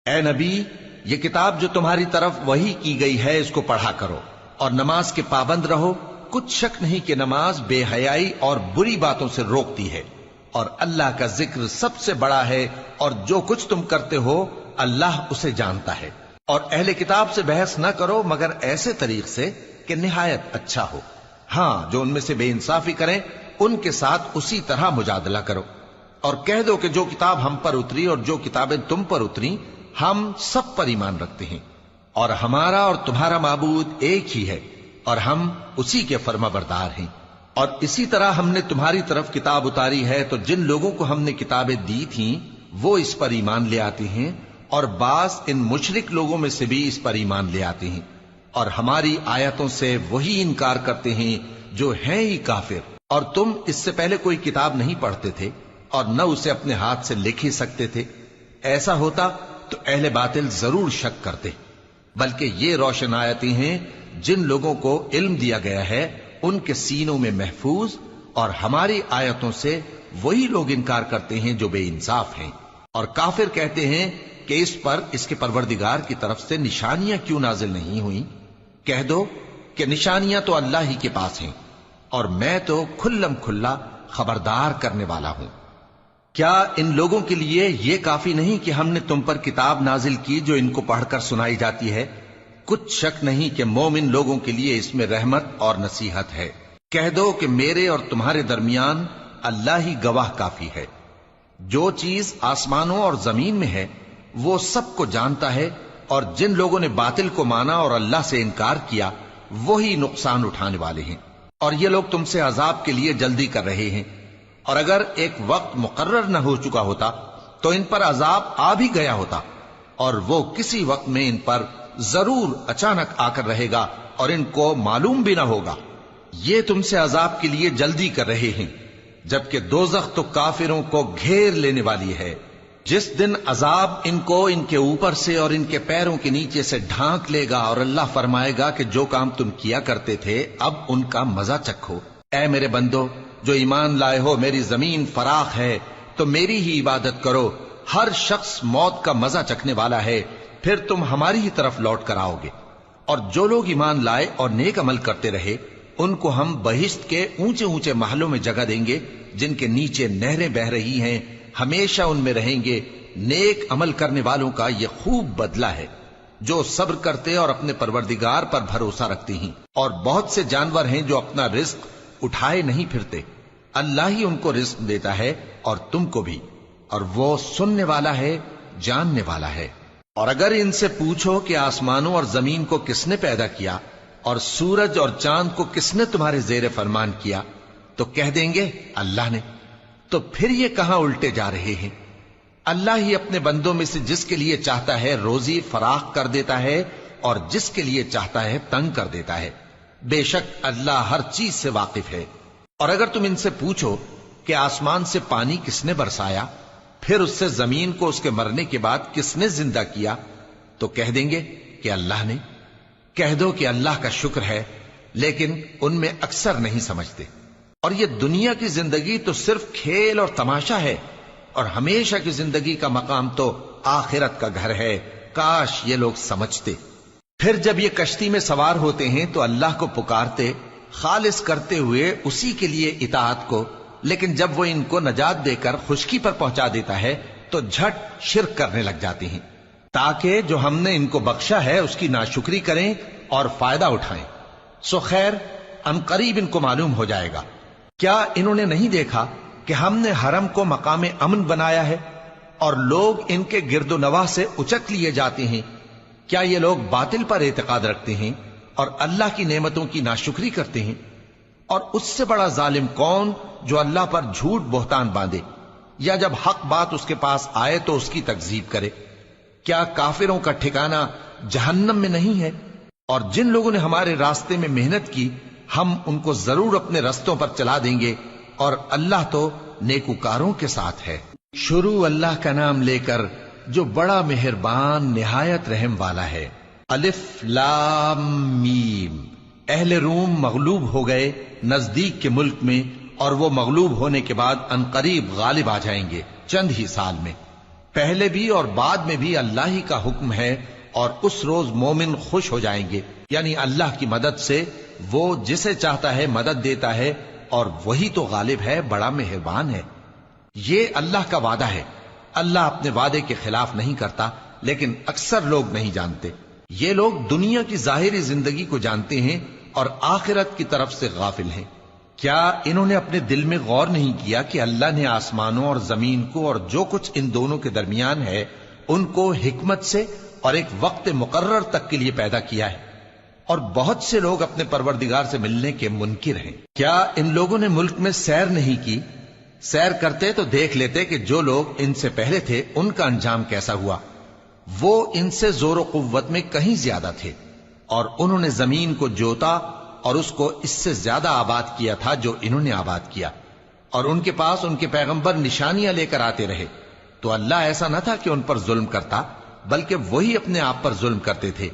اے نبی، یہ کتاب جو تمہاری طرف وحی کی گئی ہے اس کو پڑھا کرو اور نماز کے پابند رہو۔ کچھ شک نہیں کہ نماز بے حیائی اور بری باتوں سے روکتی ہے، اور اللہ کا ذکر سب سے بڑا ہے، اور جو کچھ تم کرتے ہو اللہ اسے جانتا ہے۔ اور اہل کتاب سے بحث نہ کرو مگر ایسے طریق سے کہ نہایت اچھا ہو۔ ہاں، جو ان میں سے بے انصافی کریں ان کے ساتھ اسی طرح مجادلہ کرو، اور کہہ دو کہ جو کتاب ہم پر اتری اور جو کتابیں تم پر اتری ہم سب پر ایمان رکھتے ہیں، اور ہمارا اور تمہارا معبود ایک ہی ہے، اور ہم اسی کے فرما بردار ہیں۔ اور اسی طرح ہم نے تمہاری طرف کتاب اتاری ہے تو جن لوگوں کو ہم نے کتابیں دی تھیں وہ اس پر ایمان لے آتے ہیں، اور بعض ان مشرک لوگوں میں سے بھی اس پر ایمان لے آتے ہیں، اور ہماری آیتوں سے وہی انکار کرتے ہیں جو ہیں ہی کافر۔ اور تم اس سے پہلے کوئی کتاب نہیں پڑھتے تھے اور نہ اسے اپنے ہاتھ سے لکھ ہی سکتے تھے۔ ایسا ہوتا تو اہل باطل ضرور شک کرتے، بلکہ یہ روشن آیتیں ہیں جن لوگوں کو علم دیا گیا ہے ان کے سینوں میں محفوظ، اور ہماری آیتوں سے وہی لوگ انکار کرتے ہیں جو بے انصاف ہیں۔ اور کافر کہتے ہیں کہ اس پر اس کے پروردگار کی طرف سے نشانیاں کیوں نازل نہیں ہوئیں؟ کہہ دو کہ نشانیاں تو اللہ ہی کے پاس ہیں، اور میں تو کھلم کھلا خبردار کرنے والا ہوں۔ کیا ان لوگوں کے لیے یہ کافی نہیں کہ ہم نے تم پر کتاب نازل کی جو ان کو پڑھ کر سنائی جاتی ہے؟ کچھ شک نہیں کہ مومن لوگوں کے لیے اس میں رحمت اور نصیحت ہے۔ کہہ دو کہ میرے اور تمہارے درمیان اللہ ہی گواہ کافی ہے۔ جو چیز آسمانوں اور زمین میں ہے وہ سب کو جانتا ہے، اور جن لوگوں نے باطل کو مانا اور اللہ سے انکار کیا وہی نقصان اٹھانے والے ہیں۔ اور یہ لوگ تم سے عذاب کے لیے جلدی کر رہے ہیں، اور اگر ایک وقت مقرر نہ ہو چکا ہوتا تو ان پر عذاب آ بھی گیا ہوتا، اور وہ کسی وقت میں ان پر ضرور اچانک آ کر رہے گا اور ان کو معلوم بھی نہ ہوگا۔ یہ تم سے عذاب کے لیے جلدی کر رہے ہیں، جبکہ دوزخ تو کافروں کو گھیر لینے والی ہے۔ جس دن عذاب ان کو ان کے اوپر سے اور ان کے پیروں کے نیچے سے ڈھانک لے گا، اور اللہ فرمائے گا کہ جو کام تم کیا کرتے تھے اب ان کا مزہ چکھو۔ اے میرے بندو جو ایمان لائے ہو، میری زمین فراخ ہے تو میری ہی عبادت کرو۔ ہر شخص موت کا مزہ چکھنے والا ہے، پھر تم ہماری ہی طرف لوٹ کر آؤ گے۔ اور جو لوگ ایمان لائے اور نیک عمل کرتے رہے ان کو ہم بہشت کے اونچے اونچے محلوں میں جگہ دیں گے جن کے نیچے نہریں بہ رہی ہیں، ہمیشہ ان میں رہیں گے۔ نیک عمل کرنے والوں کا یہ خوب بدلہ ہے جو صبر کرتے اور اپنے پروردگار پر بھروسہ رکھتے ہیں۔ اور بہت سے جانور ہیں جو اپنا رزق اٹھائے نہیں پھرتے، اللہ ہی ان کو رزق دیتا ہے اور تم کو بھی، اور وہ سننے والا ہے، جاننے والا ہے۔ اور اگر ان سے پوچھو کہ آسمانوں اور زمین کو کس نے پیدا کیا اور سورج اور چاند کو کس نے تمہارے زیر فرمان کیا تو کہہ دیں گے اللہ نے۔ تو پھر یہ کہاں الٹے جا رہے ہیں؟ اللہ ہی اپنے بندوں میں سے جس کے لیے چاہتا ہے روزی فراخ کر دیتا ہے اور جس کے لیے چاہتا ہے تنگ کر دیتا ہے۔ بے شک اللہ ہر چیز سے واقف ہے۔ اور اگر تم ان سے پوچھو کہ آسمان سے پانی کس نے برسایا، پھر اس سے زمین کو اس کے مرنے کے بعد کس نے زندہ کیا تو کہہ دیں گے کہ اللہ نے۔ کہہ دو کہ اللہ کا شکر ہے، لیکن ان میں اکثر نہیں سمجھتے۔ اور یہ دنیا کی زندگی تو صرف کھیل اور تماشا ہے، اور ہمیشہ کی زندگی کا مقام تو آخرت کا گھر ہے۔ کاش یہ لوگ سمجھتے۔ پھر جب یہ کشتی میں سوار ہوتے ہیں تو اللہ کو پکارتے خالص کرتے ہوئے اسی کے لیے اطاعت کو، لیکن جب وہ ان کو نجات دے کر خشکی پر پہنچا دیتا ہے تو جھٹ شرک کرنے لگ جاتے ہیں، تاکہ جو ہم نے ان کو بخشا ہے اس کی ناشکری کریں اور فائدہ اٹھائیں۔ سو خیر ان قریب ان کو معلوم ہو جائے گا۔ کیا انہوں نے نہیں دیکھا کہ ہم نے حرم کو مقام امن بنایا ہے اور لوگ ان کے گرد و نواح سے اچک لیے جاتے ہیں؟ کیا یہ لوگ باطل پر اعتقاد رکھتے ہیں اور اللہ کی نعمتوں کی ناشکری کرتے ہیں؟ اور اس سے بڑا ظالم کون جو اللہ پر جھوٹ بہتان باندھے، یا جب حق بات اس کے پاس آئے تو اس کی تکذیب کرے؟ کیا کافروں کا ٹھکانہ جہنم میں نہیں ہے؟ اور جن لوگوں نے ہمارے راستے میں محنت کی ہم ان کو ضرور اپنے رستوں پر چلا دیں گے، اور اللہ تو نیکوکاروں کے ساتھ ہے۔ شروع اللہ کا نام لے کر جو بڑا مہربان نہایت رحم والا ہے۔ الف لام میم۔ اہل روم مغلوب ہو گئے نزدیک کے ملک میں، اور وہ مغلوب ہونے کے بعد عنقریب غالب آ جائیں گے چند ہی سال میں۔ پہلے بھی اور بعد میں بھی اللہ ہی کا حکم ہے، اور اس روز مومن خوش ہو جائیں گے، یعنی اللہ کی مدد سے وہ جسے چاہتا ہے مدد دیتا ہے، اور وہی تو غالب ہے، بڑا مہربان ہے۔ یہ اللہ کا وعدہ ہے، اللہ اپنے وعدے کے خلاف نہیں کرتا، لیکن اکثر لوگ نہیں جانتے۔ یہ لوگ دنیا کی ظاہری زندگی کو جانتے ہیں اور آخرت کی طرف سے غافل ہیں۔ کیا انہوں نے اپنے دل میں غور نہیں کیا کہ اللہ نے آسمانوں اور زمین کو اور جو کچھ ان دونوں کے درمیان ہے ان کو حکمت سے اور ایک وقت مقرر تک کے لیے پیدا کیا ہے، اور بہت سے لوگ اپنے پروردگار سے ملنے کے منکر ہیں۔ کیا ان لوگوں نے ملک میں سیر نہیں کی؟ سیر کرتے تو دیکھ لیتے کہ جو لوگ ان سے پہلے تھے ان کا انجام کیسا ہوا۔ وہ ان سے زور و قوت میں کہیں زیادہ تھے، اور انہوں نے زمین کو جوتا اور اس کو اس سے زیادہ آباد کیا تھا جو انہوں نے آباد کیا، اور ان کے پاس ان کے پیغمبر نشانیاں لے کر آتے رہے، تو اللہ ایسا نہ تھا کہ ان پر ظلم کرتا، بلکہ وہی اپنے آپ پر ظلم کرتے تھے۔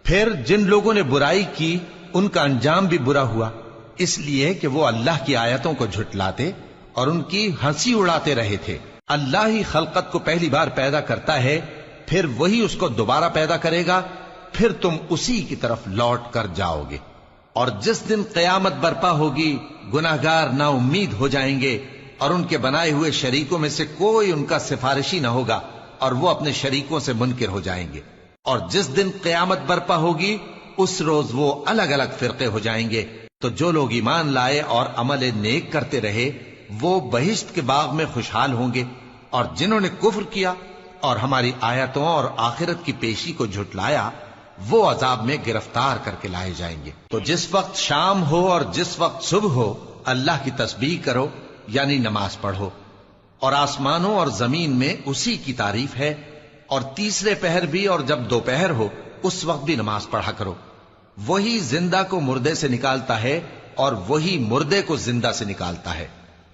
پھر جن لوگوں نے برائی کی ان کا انجام بھی برا ہوا، اس لیے کہ وہ اللہ کی آیتوں کو جھٹلاتے اور ان کی ہنسی اڑاتے رہے تھے۔ اللہ ہی خلقت کو پہلی بار پیدا کرتا ہے، پھر وہی اس کو دوبارہ پیدا کرے گا، پھر تم اسی کی طرف لوٹ کر جاؤ گے۔ اور جس دن قیامت برپا ہوگی گناہگار نا امید ہو جائیں گے، اور ان کے بنائے ہوئے شریکوں میں سے کوئی ان کا سفارشی نہ ہوگا، اور وہ اپنے شریکوں سے منکر ہو جائیں گے۔ اور جس دن قیامت برپا ہوگی اس روز وہ الگ الگ فرقے ہو جائیں گے، تو جو لوگ ایمان لائے اور عمل نیک کرتے رہے وہ بہشت کے باغ میں خوشحال ہوں گے، اور جنہوں نے کفر کیا اور ہماری آیتوں اور آخرت کی پیشی کو جھٹلایا وہ عذاب میں گرفتار کر کے لائے جائیں گے۔ تو جس وقت شام ہو اور جس وقت صبح ہو اللہ کی تسبیح کرو، یعنی نماز پڑھو، اور آسمانوں اور زمین میں اسی کی تعریف ہے، اور تیسرے پہر بھی اور جب دوپہر ہو اس وقت بھی نماز پڑھا کرو۔ وہی زندہ کو مردے سے نکالتا ہے اور وہی مردے کو زندہ سے نکالتا ہے،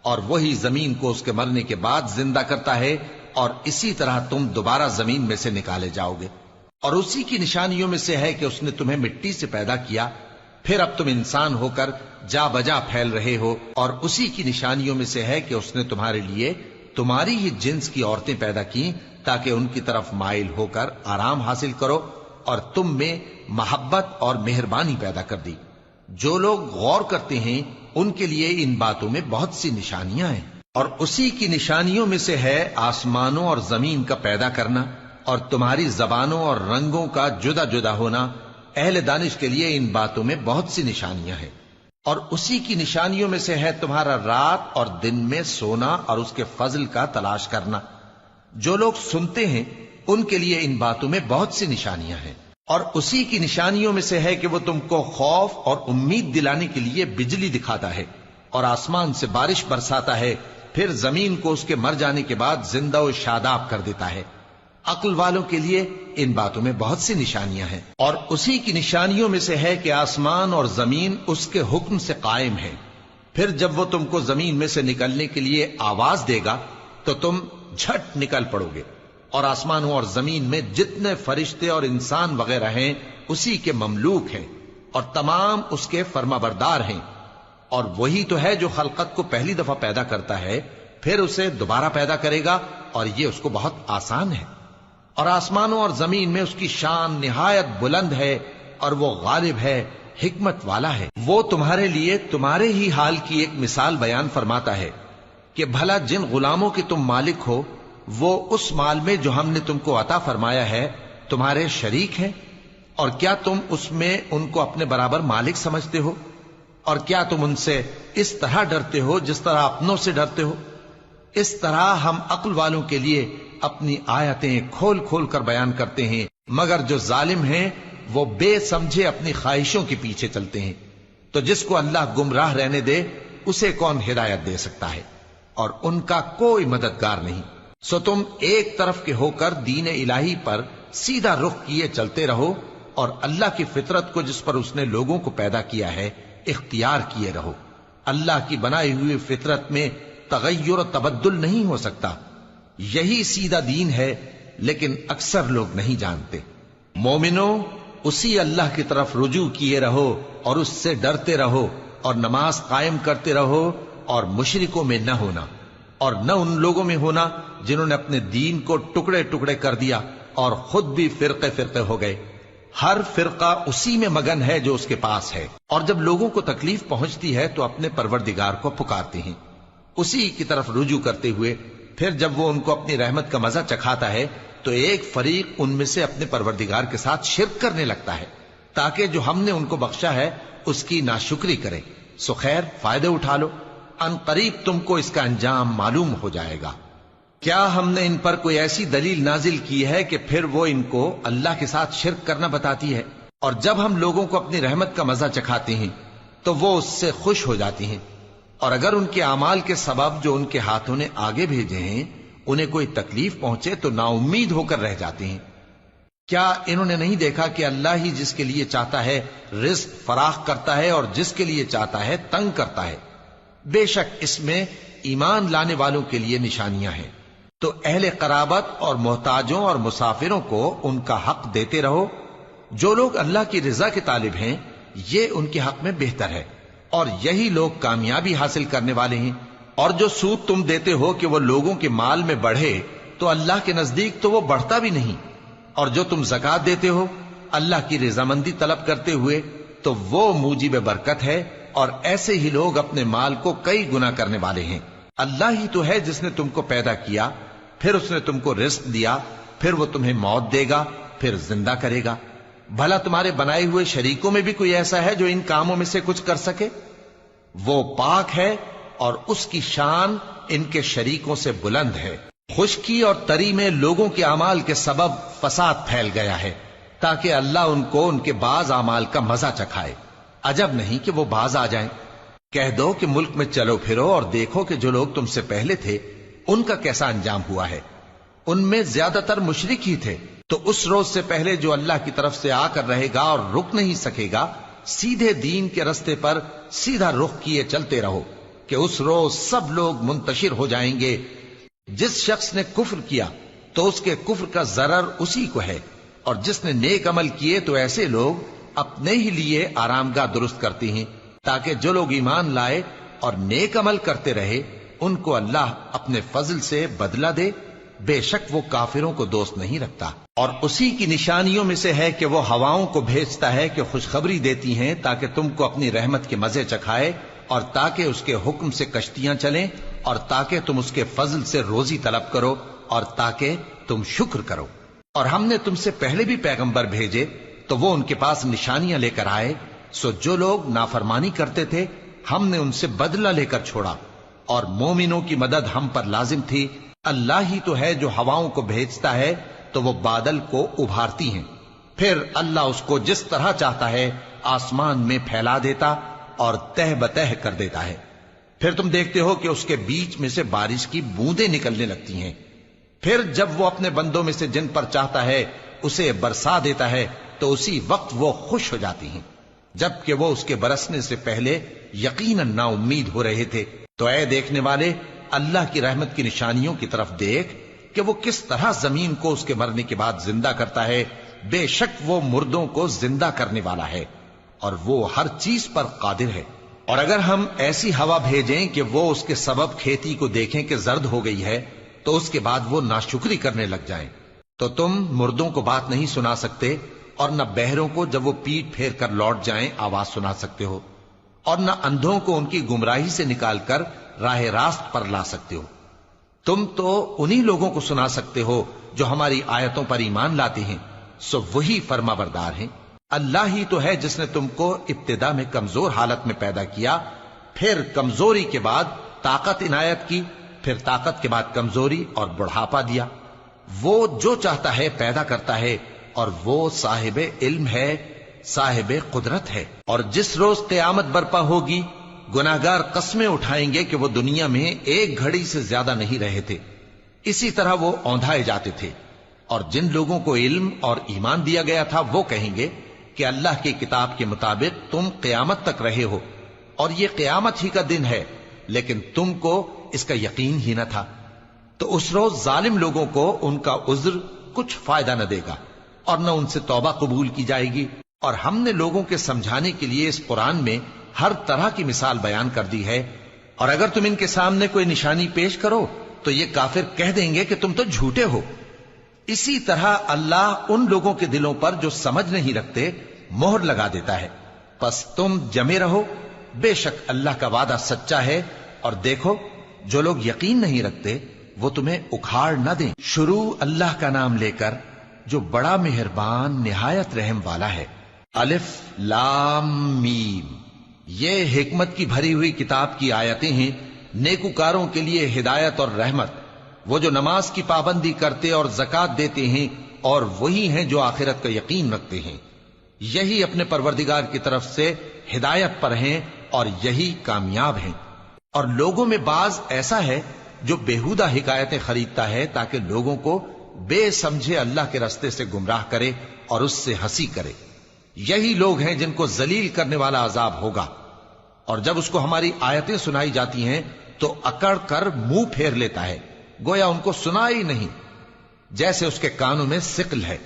اور وہی زمین کو اس کے مرنے کے بعد زندہ کرتا ہے، اور اسی طرح تم دوبارہ زمین میں سے نکالے جاؤ گے۔ اور اسی کی نشانیوں میں سے ہے کہ اس نے تمہیں مٹی سے پیدا کیا، پھر اب تم انسان ہو کر جا بجا پھیل رہے ہو، اور اسی کی نشانیوں میں سے ہے کہ اس نے تمہارے لیے تمہاری ہی جنس کی عورتیں پیدا کی تاکہ ان کی طرف مائل ہو کر آرام حاصل کرو، اور تم میں محبت اور مہربانی پیدا کر دی۔ جو لوگ غور کرتے ہیں ان کے لیے ان باتوں میں بہت سی نشانیاں ہیں۔ اور اسی کی نشانیوں میں سے ہے آسمانوں اور زمین کا پیدا کرنا، اور تمہاری زبانوں اور رنگوں کا جدا جدا ہونا۔ اہل دانش کے لیے ان باتوں میں بہت سی نشانیاں ہیں۔ اور اسی کی نشانیوں میں سے ہے تمہارا رات اور دن میں سونا اور اس کے فضل کا تلاش کرنا۔ جو لوگ سنتے ہیں ان کے لیے ان باتوں میں بہت سی نشانیاں ہیں۔ اور اسی کی نشانیوں میں سے ہے کہ وہ تم کو خوف اور امید دلانے کے لیے بجلی دکھاتا ہے، اور آسمان سے بارش برساتا ہے، پھر زمین کو اس کے مر جانے کے بعد زندہ و شاداب کر دیتا ہے۔ عقل والوں کے لیے ان باتوں میں بہت سی نشانیاں ہیں۔ اور اسی کی نشانیوں میں سے ہے کہ آسمان اور زمین اس کے حکم سے قائم ہے، پھر جب وہ تم کو زمین میں سے نکلنے کے لیے آواز دے گا تو تم جھٹ نکل پڑو گے۔ اور آسمانوں اور زمین میں جتنے فرشتے اور انسان وغیرہ ہیں اسی کے مملوک ہیں، اور تمام اس کے فرما بردار ہیں۔ اور وہی تو ہے جو خلقت کو پہلی دفعہ پیدا کرتا ہے، پھر اسے دوبارہ پیدا کرے گا، اور یہ اس کو بہت آسان ہے۔ اور آسمانوں اور زمین میں اس کی شان نہایت بلند ہے، اور وہ غالب ہے، حکمت والا ہے۔ وہ تمہارے لیے تمہارے ہی حال کی ایک مثال بیان فرماتا ہے کہ بھلا جن غلاموں کے تم مالک ہو وہ اس مال میں جو ہم نے تم کو عطا فرمایا ہے تمہارے شریک ہیں، اور کیا تم اس میں ان کو اپنے برابر مالک سمجھتے ہو؟ اور کیا تم ان سے اس طرح ڈرتے ہو جس طرح اپنوں سے ڈرتے ہو؟ اس طرح ہم عقل والوں کے لیے اپنی آیتیں کھول کھول کر بیان کرتے ہیں، مگر جو ظالم ہیں وہ بے سمجھے اپنی خواہشوں کے پیچھے چلتے ہیں۔ تو جس کو اللہ گمراہ رہنے دے اسے کون ہدایت دے سکتا ہے، اور ان کا کوئی مددگار نہیں۔ سو تم ایک طرف کے ہو کر دین الہی پر سیدھا رخ کیے چلتے رہو، اور اللہ کی فطرت کو جس پر اس نے لوگوں کو پیدا کیا ہے اختیار کیے رہو۔ اللہ کی بنائی ہوئی فطرت میں تغیر و تبدل نہیں ہو سکتا۔ یہی سیدھا دین ہے، لیکن اکثر لوگ نہیں جانتے۔ مومنو، اسی اللہ کی طرف رجوع کیے رہو اور اس سے ڈرتے رہو، اور نماز قائم کرتے رہو، اور مشرکوں میں نہ ہونا، اور نہ ان لوگوں میں ہونا جنہوں نے اپنے دین کو ٹکڑے ٹکڑے کر دیا اور خود بھی فرقے فرقے ہو گئے۔ ہر فرقہ اسی میں مگن ہے جو اس کے پاس ہے، اور جب لوگوں کو تکلیف پہنچتی ہے تو اپنے پروردگار کو پکارتے ہیں، اسی کی طرف رجوع کرتے ہوئے پھر جب وہ ان کو اپنی رحمت کا مزہ چکھاتا ہے تو ایک فریق ان میں سے اپنے پروردگار کے ساتھ شرک کرنے لگتا ہے تاکہ جو ہم نے ان کو بخشا ہے اس کی ناشکری کرے۔ سو خیر، فائدے اٹھا لو، ان قریب تم کو اس کا انجام معلوم ہو جائے گا۔ کیا ہم نے ان پر کوئی ایسی دلیل نازل کی ہے کہ پھر وہ ان کو اللہ کے ساتھ شرک کرنا بتاتی ہے؟ اور جب ہم لوگوں کو اپنی رحمت کا مزہ چکھاتے ہیں تو وہ اس سے خوش ہو جاتی ہیں، اور اگر ان کے اعمال کے سبب جو ان کے ہاتھوں نے آگے بھیجے ہیں انہیں کوئی تکلیف پہنچے تو نا امید ہو کر رہ جاتے ہیں۔ کیا انہوں نے نہیں دیکھا کہ اللہ ہی جس کے لیے چاہتا ہے رزق فراخ کرتا ہے اور جس کے لیے چاہتا ہے تنگ کرتا ہے؟ بے شک اس میں ایمان لانے والوں کے لیے نشانیاں ہیں۔ تو اہل قرابت اور محتاجوں اور مسافروں کو ان کا حق دیتے رہو۔ جو لوگ اللہ کی رضا کے طالب ہیں یہ ان کے حق میں بہتر ہے، اور یہی لوگ کامیابی حاصل کرنے والے ہیں۔ اور جو سود تم دیتے ہو کہ وہ لوگوں کے مال میں بڑھے تو اللہ کے نزدیک تو وہ بڑھتا بھی نہیں، اور جو تم زکوٰۃ دیتے ہو اللہ کی رضامندی طلب کرتے ہوئے تو وہ موجب برکت ہے، اور ایسے ہی لوگ اپنے مال کو کئی گنا کرنے والے ہیں۔ اللہ ہی تو ہے جس نے تم کو پیدا کیا، پھر اس نے تم کو رزق دیا، پھر وہ تمہیں موت دے گا، پھر زندہ کرے گا۔ بھلا تمہارے بنائے ہوئے شریکوں میں بھی کوئی ایسا ہے جو ان کاموں میں سے کچھ کر سکے؟ وہ پاک ہے اور اس کی شان ان کے شریکوں سے بلند ہے۔ خشکی اور تری میں لوگوں کے اعمال کے سبب فساد پھیل گیا ہے تاکہ اللہ ان کو ان کے بعض اعمال کا مزہ چکھائے۔ عجب نہیں کہ وہ باز آ جائیں۔ کہہ دو کہ ملک میں چلو پھرو اور دیکھو کہ جو لوگ تم سے پہلے تھے ان کا کیسا انجام ہوا ہے۔ ان میں زیادہ تر مشرک ہی تھے۔ تو اس روز سے پہلے جو اللہ کی طرف سے آ کر رہے گا اور رک نہیں سکے گا، سیدھے دین کے رستے پر سیدھا رخ کیے چلتے رہو کہ اس روز سب لوگ منتشر ہو جائیں گے۔ جس شخص نے کفر کیا تو اس کے کفر کا ضرر اسی کو ہے، اور جس نے نیک عمل کیے تو ایسے لوگ اپنے ہی لیے آرامگاہ درست کرتے ہیں تاکہ جو لوگ ایمان لائے اور نیک عمل کرتے رہے ان کو اللہ اپنے فضل سے بدلہ دے۔ بے شک وہ کافروں کو دوست نہیں رکھتا۔ اور اسی کی نشانیوں میں سے ہے کہ وہ ہواؤں کو بھیجتا ہے کہ خوشخبری دیتی ہیں تاکہ تم کو اپنی رحمت کے مزے چکھائے، اور تاکہ اس کے حکم سے کشتیاں چلیں، اور تاکہ تم اس کے فضل سے روزی طلب کرو، اور تاکہ تم شکر کرو۔ اور ہم نے تم سے پہلے بھی پیغمبر بھیجے تو وہ ان کے پاس نشانیاں لے کر آئے، سو جو لوگ نافرمانی کرتے تھے ہم نے ان سے بدلہ لے کر چھوڑا، اور مومنوں کی مدد ہم پر لازم تھی۔ اللہ ہی تو ہے جو ہواؤں کو بھیجتا ہے تو وہ بادل کو ابھارتی ہیں، پھر اللہ اس کو جس طرح چاہتا ہے آسمان میں پھیلا دیتا اور تہ بتہ کر دیتا ہے۔ پھر تم دیکھتے ہو کہ اس کے بیچ میں سے بارش کی بوندیں نکلنے لگتی ہیں، پھر جب وہ اپنے بندوں میں سے جن پر چاہتا ہے اسے برسا دیتا ہے تو اسی وقت وہ خوش ہو جاتی ہیں، جبکہ وہ اس کے برسنے سے پہلے یقیناً نا امید ہو رہے تھے۔ تو اے دیکھنے والے، اللہ کی رحمت کی نشانیوں کی طرف دیکھ کہ وہ کس طرح زمین کو اس کے مرنے کے بعد زندہ کرتا ہے۔ بے شک وہ مردوں کو زندہ کرنے والا ہے اور وہ ہر چیز پر قادر ہے۔ اور اگر ہم ایسی ہوا بھیجیں کہ وہ اس کے سبب کھیتی کو دیکھیں کہ زرد ہو گئی ہے تو اس کے بعد وہ ناشکری کرنے لگ جائیں، تو تم مردوں کو بات نہیں سنا سکتے، اور نہ بہروں کو جب وہ پیٹ پھیر کر لوٹ جائیں آواز سنا سکتے ہو، اور نہ اندھوں کو ان کی گمراہی سے نکال کر راہ راست پر لا سکتے ہو۔ تم تو انہی لوگوں کو سنا سکتے ہو جو ہماری آیتوں پر ایمان لاتے ہیں، سو وہی فرما بردار ہیں۔ اللہ ہی تو ہے جس نے تم کو ابتدا میں کمزور حالت میں پیدا کیا، پھر کمزوری کے بعد طاقت عنایت کی، پھر طاقت کے بعد کمزوری اور بڑھاپا دیا۔ وہ جو چاہتا ہے پیدا کرتا ہے، اور وہ صاحب علم ہے، صاحب قدرت ہے۔ اور جس روز قیامت برپا ہوگی گناہگار قسمیں اٹھائیں گے کہ وہ دنیا میں ایک گھڑی سے زیادہ نہیں رہے تھے، اسی طرح وہ اوندھائے جاتے تھے۔ اور جن لوگوں کو علم اور ایمان دیا گیا تھا وہ کہیں گے کہ اللہ کی کتاب کے مطابق تم قیامت تک رہے ہو، اور یہ قیامت ہی کا دن ہے، لیکن تم کو اس کا یقین ہی نہ تھا۔ تو اس روز ظالم لوگوں کو ان کا عذر کچھ فائدہ نہ دے گا، اور نہ ان سے توبہ قبول کی جائے گی۔ اور ہم نے لوگوں کے سمجھانے کے لیے اس قرآن میں ہر طرح کی مثال بیان کر دی ہے اور اگر تم ان کے سامنے کوئی نشانی پیش کرو تو یہ کافر کہہ دیں گے کہ تم تو جھوٹے ہو۔ اسی طرح اللہ ان لوگوں کے دلوں پر جو سمجھ نہیں رکھتے مہر لگا دیتا ہے۔ پس تم جمے رہو، بے شک اللہ کا وعدہ سچا ہے، اور دیکھو جو لوگ یقین نہیں رکھتے وہ تمہیں اکھاڑ نہ دیں۔ شروع اللہ کا نام لے کر جو بڑا مہربان نہایت رحم والا ہے۔ الف لام میم، یہ حکمت کی بھری ہوئی کتاب کی آیتیں ہیں، نیکوکاروں کے لیے ہدایت اور رحمت، وہ جو نماز کی پابندی کرتے اور زکوٰۃ دیتے ہیں، اور وہی ہیں جو آخرت کا یقین رکھتے ہیں، یہی اپنے پروردگار کی طرف سے ہدایت پر ہیں اور یہی کامیاب ہیں۔ اور لوگوں میں بعض ایسا ہے جو بیہودہ حکایتیں خریدتا ہے تاکہ لوگوں کو بے سمجھے اللہ کے رستے سے گمراہ کرے اور اس سے ہنسی کرے۔ یہی لوگ ہیں جن کو ذلیل کرنے والا عذاب ہوگا، اور جب اس کو ہماری آیتیں سنائی جاتی ہیں تو اکڑ کر منہ پھیر لیتا ہے، گویا ان کو سنا ہی نہیں، جیسے اس کے کانوں میں ثقل ہے۔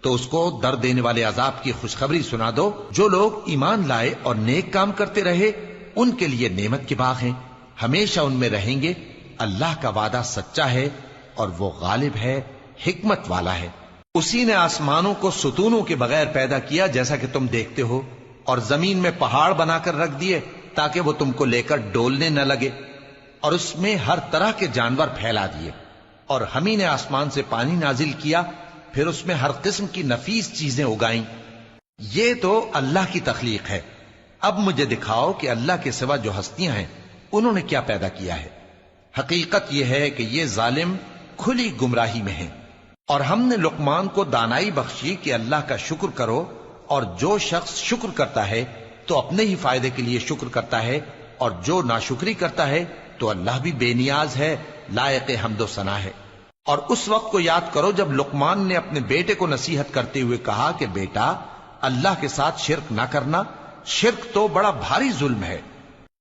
تو اس کو درد دینے والے عذاب کی خوشخبری سنا دو۔ جو لوگ ایمان لائے اور نیک کام کرتے رہے ان کے لیے نعمت کے باغ ہیں، ہمیشہ ان میں رہیں گے۔ اللہ کا وعدہ سچا ہے اور وہ غالب ہے، حکمت والا ہے۔ اسی نے آسمانوں کو ستونوں کے بغیر پیدا کیا جیسا کہ تم دیکھتے ہو، اور زمین میں پہاڑ بنا کر رکھ دیے تاکہ وہ تم کو لے کر ڈولنے نہ لگے، اور اس میں ہر طرح کے جانور پھیلا دیے۔ اور ہم ہی نے آسمان سے پانی نازل کیا، پھر اس میں ہر قسم کی نفیس چیزیں اگائیں۔ یہ تو اللہ کی تخلیق ہے۔ اب مجھے دکھاؤ کہ اللہ کے سوا جو ہستیاں ہیں انہوں نے کیا پیدا کیا ہے۔ حقیقت یہ ہے کہ یہ ظالم کھلی گمراہی میں ہیں۔ اور ہم نے لقمان کو دانائی بخشی کہ اللہ کا شکر کرو، اور جو شخص شکر کرتا ہے تو اپنے ہی فائدے کے لیے شکر کرتا ہے، اور جو ناشکری کرتا ہے تو اللہ بھی بے نیاز ہے، لائق حمد و ثنا ہے۔ اور اس وقت کو یاد کرو جب لقمان نے اپنے بیٹے کو نصیحت کرتے ہوئے کہا کہ بیٹا، اللہ کے ساتھ شرک نہ کرنا، شرک تو بڑا بھاری ظلم ہے۔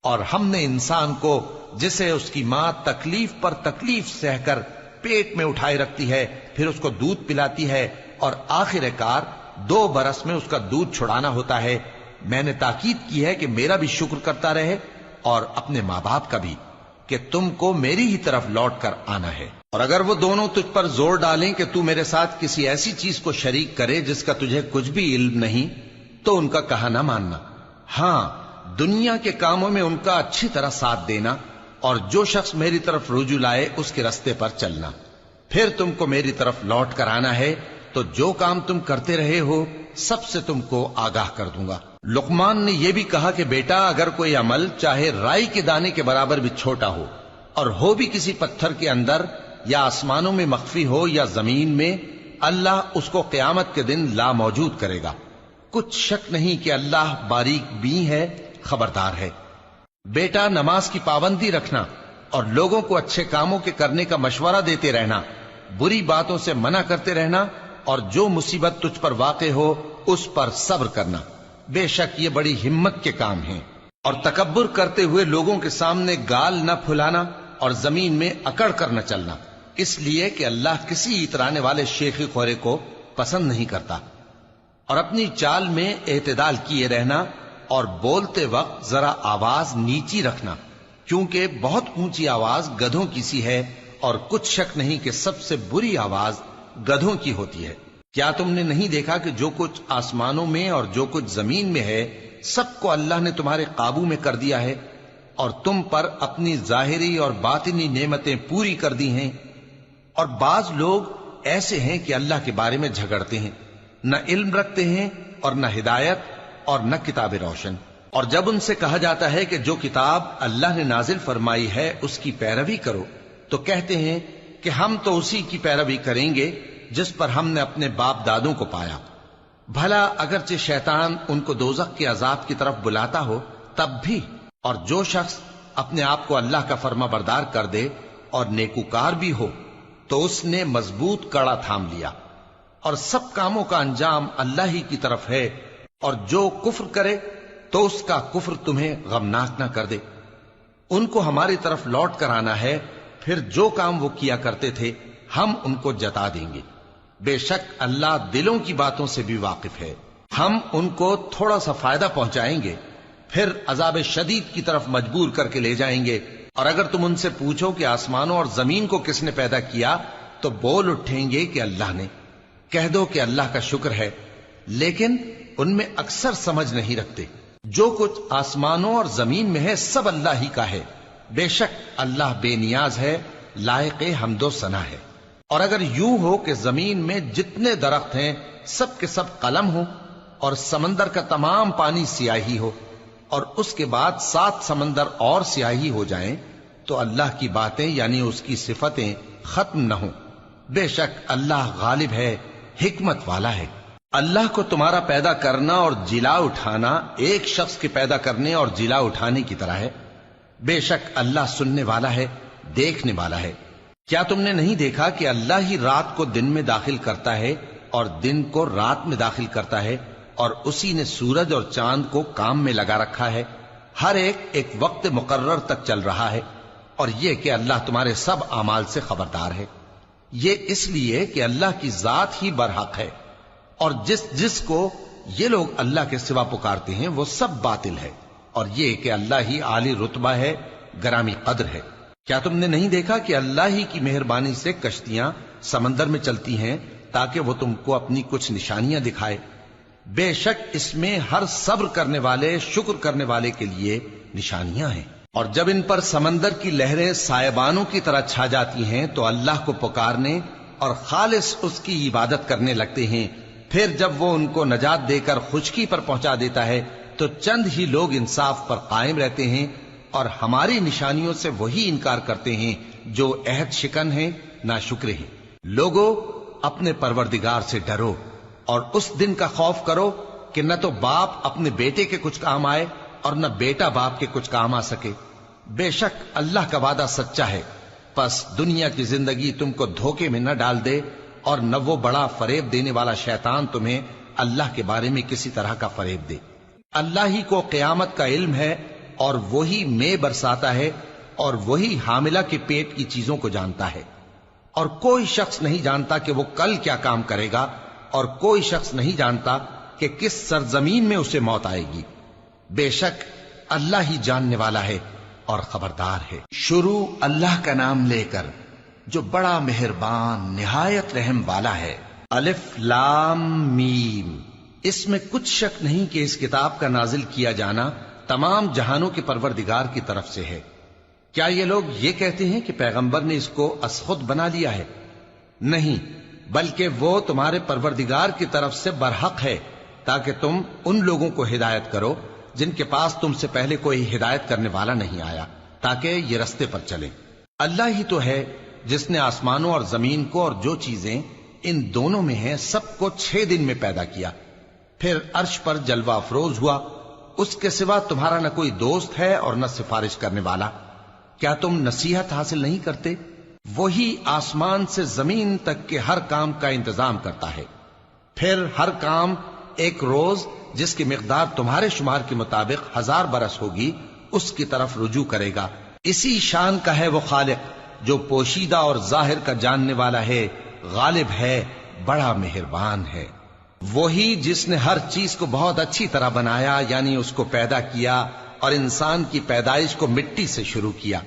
اور ہم نے انسان کو، جسے اس کی ماں تکلیف پر تکلیف سہ کر پیٹ میں اٹھائے رکھتی ہے، پھر اس کو دودھ پلاتی ہے، اور آخر کار 2 برس میں اس کا دودھ چھڑانا ہوتا ہے، میں نے تاکید کی ہے کہ میرا بھی شکر کرتا رہے اور اپنے ماں باپ کا بھی، کہ تم کو میری ہی طرف لوٹ کر آنا ہے۔ اور اگر وہ دونوں تجھ پر زور ڈالیں کہ تو میرے ساتھ کسی ایسی چیز کو شریک کرے جس کا تجھے کچھ بھی علم نہیں، تو ان کا کہا نہ ماننا۔ ہاں، دنیا کے کاموں میں ان کا اچھی طرح ساتھ دینا، اور جو شخص میری طرف رجوع لائے اس کے رستے پر چلنا۔ پھر تم کو میری طرف لوٹ کر آنا ہے، تو جو کام تم کرتے رہے ہو سب سے تم کو آگاہ کر دوں گا۔ لقمان نے یہ بھی کہا کہ بیٹا، اگر کوئی عمل چاہے رائی کے دانے کے برابر بھی چھوٹا ہو، اور ہو بھی کسی پتھر کے اندر یا آسمانوں میں مخفی ہو یا زمین میں، اللہ اس کو قیامت کے دن لا موجود کرے گا۔ کچھ شک نہیں کہ اللہ باریک بین ہے، خبردار ہے۔ بیٹا، نماز کی پابندی رکھنا اور لوگوں کو اچھے کاموں کے کرنے کا مشورہ دیتے رہنا، بری باتوں سے منع کرتے رہنا، اور جو مصیبت تجھ پر واقع ہو اس پر صبر کرنا، بے شک یہ بڑی ہمت کے کام ہیں۔ اور تکبر کرتے ہوئے لوگوں کے سامنے گال نہ پھلانا اور زمین میں اکڑ کر نہ چلنا، اس لیے کہ اللہ کسی اترانے والے شیخی خورے کو پسند نہیں کرتا۔ اور اپنی چال میں اعتدال کیے رہنا، اور بولتے وقت ذرا آواز نیچی رکھنا، کیونکہ بہت اونچی آواز گدھوں کی سی ہے، اور کچھ شک نہیں کہ سب سے بری آواز گدھوں کی ہوتی ہے۔ کیا تم نے نہیں دیکھا کہ جو کچھ آسمانوں میں اور جو کچھ زمین میں ہے سب کو اللہ نے تمہارے قابو میں کر دیا ہے، اور تم پر اپنی ظاہری اور باطنی نعمتیں پوری کر دی ہیں۔ اور بعض لوگ ایسے ہیں کہ اللہ کے بارے میں جھگڑتے ہیں، نہ علم رکھتے ہیں اور نہ ہدایت اور نہ کتاب روشن۔ اور جب ان سے کہا جاتا ہے کہ جو کتاب اللہ نے نازل فرمائی ہے اس کی پیروی کرو، تو کہتے ہیں کہ ہم تو اسی کی پیروی کریں گے جس پر ہم نے اپنے باپ دادوں کو پایا۔ بھلا اگرچہ شیطان ان کو دوزخ کے عذاب کی طرف بلاتا ہو تب بھی۔ اور جو شخص اپنے آپ کو اللہ کا فرما بردار کر دے اور نیکوکار بھی ہو تو اس نے مضبوط کڑا تھام لیا، اور سب کاموں کا انجام اللہ ہی کی طرف ہے۔ اور جو کفر کرے تو اس کا کفر تمہیں غمناک نہ کر دے۔ ان کو ہماری طرف لوٹ کر آنا ہے، پھر جو کام وہ کیا کرتے تھے ہم ان کو جتا دیں گے۔ بے شک اللہ دلوں کی باتوں سے بھی واقف ہے۔ ہم ان کو تھوڑا سا فائدہ پہنچائیں گے، پھر عذاب شدید کی طرف مجبور کر کے لے جائیں گے۔ اور اگر تم ان سے پوچھو کہ آسمانوں اور زمین کو کس نے پیدا کیا تو بول اٹھیں گے کہ اللہ نے۔ کہہ دو کہ اللہ کا شکر ہے، لیکن ان میں اکثر سمجھ نہیں رکھتے۔ جو کچھ آسمانوں اور زمین میں ہے سب اللہ ہی کا ہے، بے شک اللہ بے نیاز ہے، لائق حمد و ثنا ہے۔ اور اگر یوں ہو کہ زمین میں جتنے درخت ہیں سب کے سب قلم ہو اور سمندر کا تمام پانی سیاہی ہو اور اس کے بعد 7 سمندر اور سیاہی ہو جائیں تو اللہ کی باتیں یعنی اس کی صفتیں ختم نہ ہوں۔ بے شک اللہ غالب ہے، حکمت والا ہے۔ اللہ کو تمہارا پیدا کرنا اور جلا اٹھانا ایک شخص کے پیدا کرنے اور جلا اٹھانے کی طرح ہے۔ بے شک اللہ سننے والا ہے، دیکھنے والا ہے۔ کیا تم نے نہیں دیکھا کہ اللہ ہی رات کو دن میں داخل کرتا ہے اور دن کو رات میں داخل کرتا ہے، اور اسی نے سورج اور چاند کو کام میں لگا رکھا ہے، ہر ایک وقت مقرر تک چل رہا ہے، اور یہ کہ اللہ تمہارے سب اعمال سے خبردار ہے۔ یہ اس لیے کہ اللہ کی ذات ہی برحق ہے، اور جس کو یہ لوگ اللہ کے سوا پکارتے ہیں وہ سب باطل ہے، اور یہ کہ اللہ ہی عالی رتبہ ہے، گرامی قدر ہے۔ کیا تم نے نہیں دیکھا کہ اللہ ہی کی مہربانی سے کشتیاں سمندر میں چلتی ہیں تاکہ وہ تم کو اپنی کچھ نشانیاں دکھائے؟ بے شک اس میں ہر صبر کرنے والے، شکر کرنے والے کے لیے نشانیاں ہیں۔ اور جب ان پر سمندر کی لہریں سائبانوں کی طرح چھا جاتی ہیں تو اللہ کو پکارنے اور خالص اس کی عبادت کرنے لگتے ہیں، پھر جب وہ ان کو نجات دے کر خشکی پر پہنچا دیتا ہے تو چند ہی لوگ انصاف پر قائم رہتے ہیں، اور ہماری نشانیوں سے وہی انکار کرتے ہیں جو عہد شکن ہیں، ناشکرے ہیں۔ لوگو اپنے پروردگار سے ڈرو اور اس دن کا خوف کرو کہ نہ تو باپ اپنے بیٹے کے کچھ کام آئے اور نہ بیٹا باپ کے کچھ کام آ سکے۔ بے شک اللہ کا وعدہ سچا ہے، پس دنیا کی زندگی تم کو دھوکے میں نہ ڈال دے، اور نہ وہ بڑا فریب دینے والا شیطان تمہیں اللہ کے بارے میں کسی طرح کا فریب دے۔ اللہ ہی کو قیامت کا علم ہے، اور وہی میں برساتا ہے، اور وہی حاملہ کے پیٹ کی چیزوں کو جانتا ہے، اور کوئی شخص نہیں جانتا کہ وہ کل کیا کام کرے گا، اور کوئی شخص نہیں جانتا کہ کس سرزمین میں اسے موت آئے گی۔ بے شک اللہ ہی جاننے والا ہے اور خبردار ہے۔ شروع اللہ کا نام لے کر جو بڑا مہربان نہایت رحم والا ہے۔ الف لام میم۔ اس میں کچھ شک نہیں کہ اس کتاب کا نازل کیا جانا تمام جہانوں کے پروردگار کی طرف سے ہے۔ کیا یہ لوگ یہ کہتے ہیں کہ پیغمبر نے اس کو از خود بنا لیا ہے؟ نہیں، بلکہ وہ تمہارے پروردگار کی طرف سے برحق ہے، تاکہ تم ان لوگوں کو ہدایت کرو جن کے پاس تم سے پہلے کوئی ہدایت کرنے والا نہیں آیا، تاکہ یہ رستے پر چلیں۔ اللہ ہی تو ہے جس نے آسمانوں اور زمین کو اور جو چیزیں ان دونوں میں ہیں سب کو 6 دن میں پیدا کیا، پھر عرش پر جلوہ افروز ہوا۔ اس کے سوا تمہارا نہ کوئی دوست ہے اور نہ سفارش کرنے والا۔ کیا تم نصیحت حاصل نہیں کرتے؟ وہی آسمان سے زمین تک کے ہر کام کا انتظام کرتا ہے، پھر ہر کام ایک روز جس کی مقدار تمہارے شمار کے مطابق 1000 برس ہوگی اس کی طرف رجوع کرے گا۔ اسی شان کا ہے وہ خالق جو پوشیدہ اور ظاہر کا جاننے والا ہے، غالب ہے، بڑا مہربان ہے۔ وہی جس نے ہر چیز کو بہت اچھی طرح بنایا، یعنی اس کو پیدا کیا اور انسان کی پیدائش کو مٹی سے شروع کیا،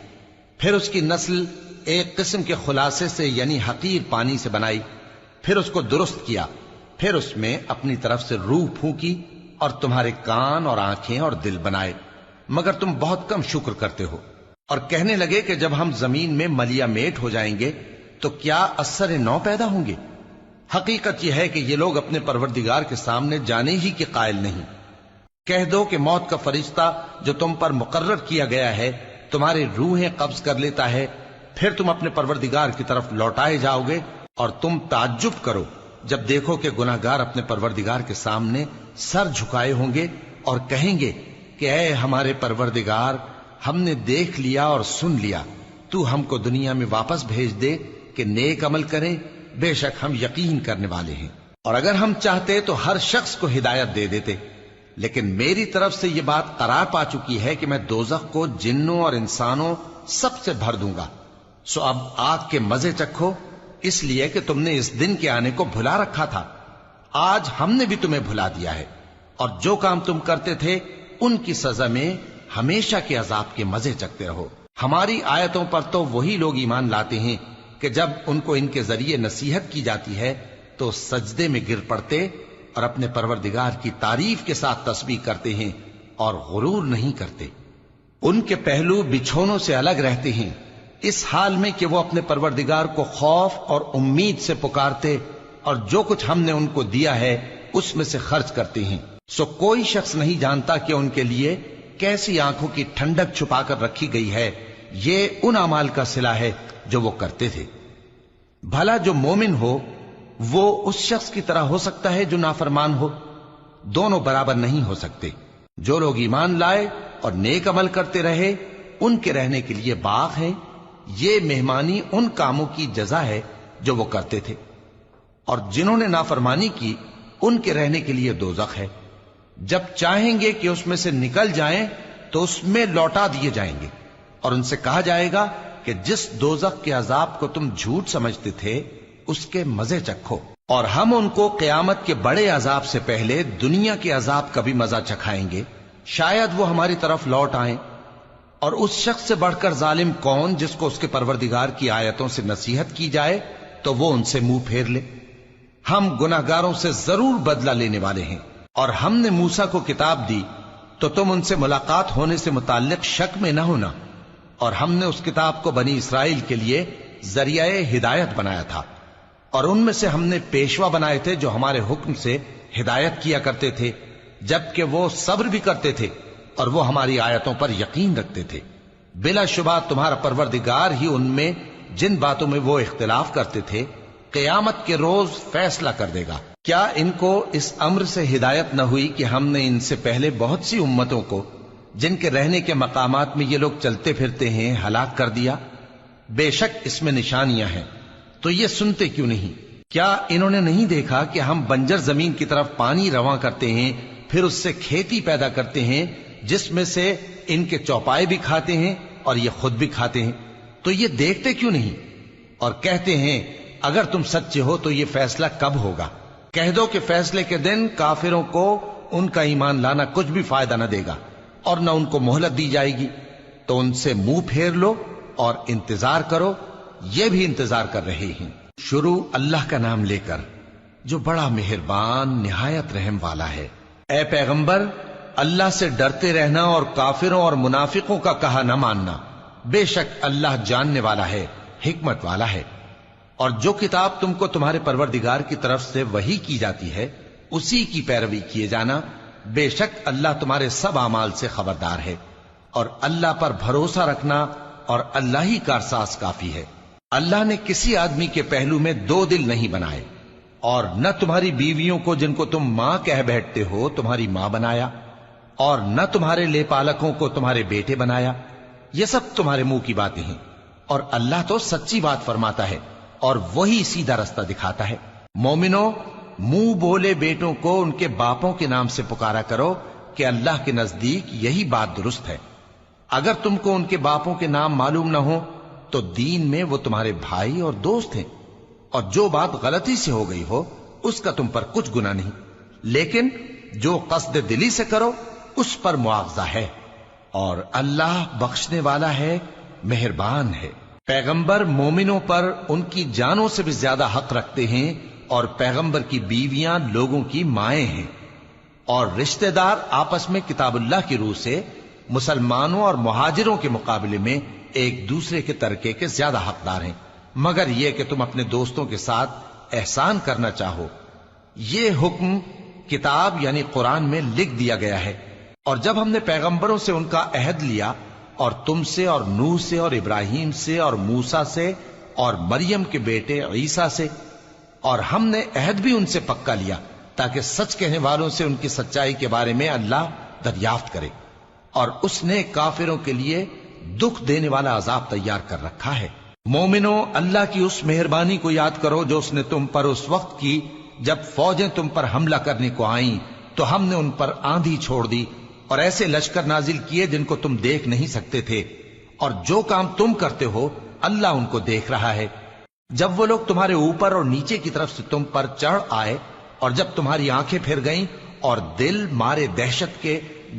پھر اس کی نسل ایک قسم کے خلاصے سے یعنی حقیر پانی سے بنائی، پھر اس کو درست کیا، پھر اس میں اپنی طرف سے روح پھونکی اور تمہارے کان اور آنکھیں اور دل بنائے، مگر تم بہت کم شکر کرتے ہو۔ اور کہنے لگے کہ جب ہم زمین میں ملیا میٹ ہو جائیں گے تو کیا اثر نو پیدا ہوں گے؟ حقیقت یہ ہے کہ یہ لوگ اپنے پروردگار کے سامنے جانے ہی کے قائل نہیں۔ کہہ دو کہ موت کا فرشتہ جو تم پر مقرر کیا گیا ہے تمہاری روحیں قبض کر لیتا ہے، پھر تم اپنے پروردگار کی طرف لوٹائے جاؤ گے، اور تم تعجب کرو جب دیکھو کہ گناہگار اپنے پروردگار کے سامنے سر جھکائے ہوں گے اور کہیں گے کہ اے ہمارے پروردگار، ہم نے دیکھ لیا اور سن لیا، تو ہم کو دنیا میں واپس بھیج دے کہ نیک عمل کریں، بے شک ہم یقین کرنے والے ہیں۔ اور اگر ہم چاہتے تو ہر شخص کو ہدایت دے دیتے، لیکن میری طرف سے یہ بات قرار پا چکی ہے کہ میں دوزخ کو جنوں اور انسانوں سب سے بھر دوں گا، سو اب آگ کے مزے چکھو، اس لیے کہ تم نے اس دن کے آنے کو بھلا رکھا تھا۔ آج ہم نے بھی تمہیں بھلا دیا ہے، اور جو کام تم کرتے تھے ان کی سزا میں ہمیشہ کے عذاب کے مزے چکھتے رہو۔ ہماری آیتوں پر تو وہی لوگ ایمان لاتے ہیں کہ جب ان کو ان کے ذریعے نصیحت کی جاتی ہے تو سجدے میں گر پڑتے اور اپنے پروردگار کی تعریف کے ساتھ تسبیح کرتے ہیں اور غرور نہیں کرتے۔ ان کے پہلو بچھونوں سے الگ رہتے ہیں، اس حال میں کہ وہ اپنے پروردگار کو خوف اور امید سے پکارتے اور جو کچھ ہم نے ان کو دیا ہے اس میں سے خرچ کرتے ہیں۔ سو کوئی شخص نہیں جانتا کہ ان کے لیے کیسی آنکھوں کی ٹھنڈک چھپا کر رکھی گئی ہے، یہ ان اعمال کا صلہ ہے جو وہ کرتے تھے۔ بھلا جو مومن ہو وہ اس شخص کی طرح ہو سکتا ہے جو نافرمان ہو؟ دونوں برابر نہیں ہو سکتے۔ جو لوگ ایمان لائے اور نیک عمل کرتے رہے ان کے رہنے کے لیے باغ ہے، یہ مہمانی ان کاموں کی جزا ہے جو وہ کرتے تھے، اور جنہوں نے نافرمانی کی ان کے رہنے کے لیے دوزخ ہے، جب چاہیں گے کہ اس میں سے نکل جائیں تو اس میں لوٹا دیے جائیں گے، اور ان سے کہا جائے گا کہ جس دوزخ کے عذاب کو تم جھوٹ سمجھتے تھے اس کے مزے چکھو، اور ہم ان کو قیامت کے بڑے عذاب سے پہلے دنیا کے عذاب کا بھی مزہ چکھائیں گے، شاید وہ ہماری طرف لوٹ آئیں۔ اور اس شخص سے بڑھ کر ظالم کون جس کو اس کے پروردگار کی آیتوں سے نصیحت کی جائے تو وہ ان سے منہ پھیر لے۔ ہم گناہگاروں سے ضرور بدلہ لینے والے ہیں، اور ہم نے موسیٰ کو کتاب دی تو تم ان سے ملاقات ہونے سے متعلق شک میں نہ ہونا، اور ہم نے اس کتاب کو بنی اسرائیل کے لیے ذریعہ ہدایت بنایا تھا، اور ان میں سے ہم نے پیشوا بنائے تھے جو ہمارے حکم سے ہدایت کیا کرتے تھے، جبکہ وہ صبر بھی کرتے تھے اور وہ ہماری آیتوں پر یقین رکھتے تھے۔ بلا شبہ تمہارا پروردگار ہی ان میں جن باتوں میں وہ اختلاف کرتے تھے قیامت کے روز فیصلہ کر دے گا۔ کیا ان کو اس امر سے ہدایت نہ ہوئی کہ ہم نے ان سے پہلے بہت سی امتوں کو جن کے رہنے کے مقامات میں یہ لوگ چلتے پھرتے ہیں ہلاک کر دیا؟ بے شک اس میں نشانیاں ہیں، تو یہ سنتے کیوں نہیں؟ کیا انہوں نے نہیں دیکھا کہ ہم بنجر زمین کی طرف پانی رواں کرتے ہیں، پھر اس سے کھیتی پیدا کرتے ہیں جس میں سے ان کے چوپائے بھی کھاتے ہیں اور یہ خود بھی کھاتے ہیں؟ تو یہ دیکھتے کیوں نہیں؟ اور کہتے ہیں اگر تم سچے ہو تو یہ فیصلہ کب ہوگا؟ کہہ دو کہ فیصلے کے دن کافروں کو ان کا ایمان لانا کچھ بھی فائدہ نہ دے گا اور نہ ان کو مہلت دی جائے گی، تو ان سے منہ پھیر لو اور انتظار کرو، یہ بھی انتظار کر رہے ہیں۔ شروع اللہ کا نام لے کر جو بڑا مہربان نہایت رحم والا ہے۔ اے پیغمبر، اللہ سے ڈرتے رہنا اور کافروں اور منافقوں کا کہا نہ ماننا، بے شک اللہ جاننے والا ہے، حکمت والا ہے۔ اور جو کتاب تم کو تمہارے پروردگار کی طرف سے وحی کی جاتی ہے اسی کی پیروی کیے جانا، بے شک اللہ تمہارے سب اعمال سے خبردار ہے، اور اللہ پر بھروسہ رکھنا اور اللہ ہی کارساز کافی ہے۔ اللہ نے کسی آدمی کے پہلو میں دو دل نہیں بنائے، اور نہ تمہاری بیویوں کو جن کو تم ماں کہہ بیٹھتے ہو تمہاری ماں بنایا، اور نہ تمہارے لے پالکوں کو تمہارے بیٹے بنایا، یہ سب تمہارے منہ کی باتیں ہیں، اور اللہ تو سچی بات فرماتا ہے اور وہی سیدھا رستہ دکھاتا ہے۔ مومنو، منہ بولے بیٹوں کو ان کے باپوں کے نام سے پکارا کرو کہ اللہ کے نزدیک یہی بات درست ہے۔ اگر تم کو ان کے باپوں کے نام معلوم نہ ہو تو دین میں وہ تمہارے بھائی اور دوست ہیں، اور جو بات غلطی سے ہو گئی ہو اس کا تم پر کچھ گناہ نہیں، لیکن جو قصد دلی سے کرو اس پر معاوضہ ہے، اور اللہ بخشنے والا ہے، مہربان ہے۔ پیغمبر مومنوں پر ان کی جانوں سے بھی زیادہ حق رکھتے ہیں، اور پیغمبر کی بیویاں لوگوں کی مائیں ہیں، اور رشتہ دار آپس میں کتاب اللہ کی روح سے مسلمانوں اور مہاجروں کے مقابلے میں ایک دوسرے کے ترکے کے زیادہ حقدار ہیں، مگر یہ کہ تم اپنے دوستوں کے ساتھ احسان کرنا چاہو۔ یہ حکم کتاب یعنی قرآن میں لکھ دیا گیا ہے، اور جب ہم نے پیغمبروں سے ان کا عہد لیا، اور تم سے اور نوح سے اور ابراہیم سے اور موسیٰ سے اور مریم کے بیٹے عیسیٰ سے، اور ہم نے عہد بھی ان سے پکا لیا تاکہ سچ کہنے والوں سے ان کی سچائی کے بارے میں اللہ دریافت کرے، اور اس نے کافروں کے لیے دکھ دینے والا عذاب تیار کر رکھا ہے۔ مومنو، اللہ کی اس مہربانی کو یاد کرو جو اس نے تم پر اس وقت کی جب فوجیں تم پر حملہ کرنے کو آئیں تو ہم نے ان پر آندھی چھوڑ دی اور ایسے لشکر نازل کیے جن کو تم دیکھ نہیں سکتے تھے، اور جو کام تم کرتے ہو اللہ ان کو دیکھ رہا ہے۔ جب وہ لوگ تمہارے اوپر اور نیچے کی طرف سے تم پر چڑھ آئے، اور جب تمہاری آنکھیں پھر گئیں اور دل مارے دہشت کے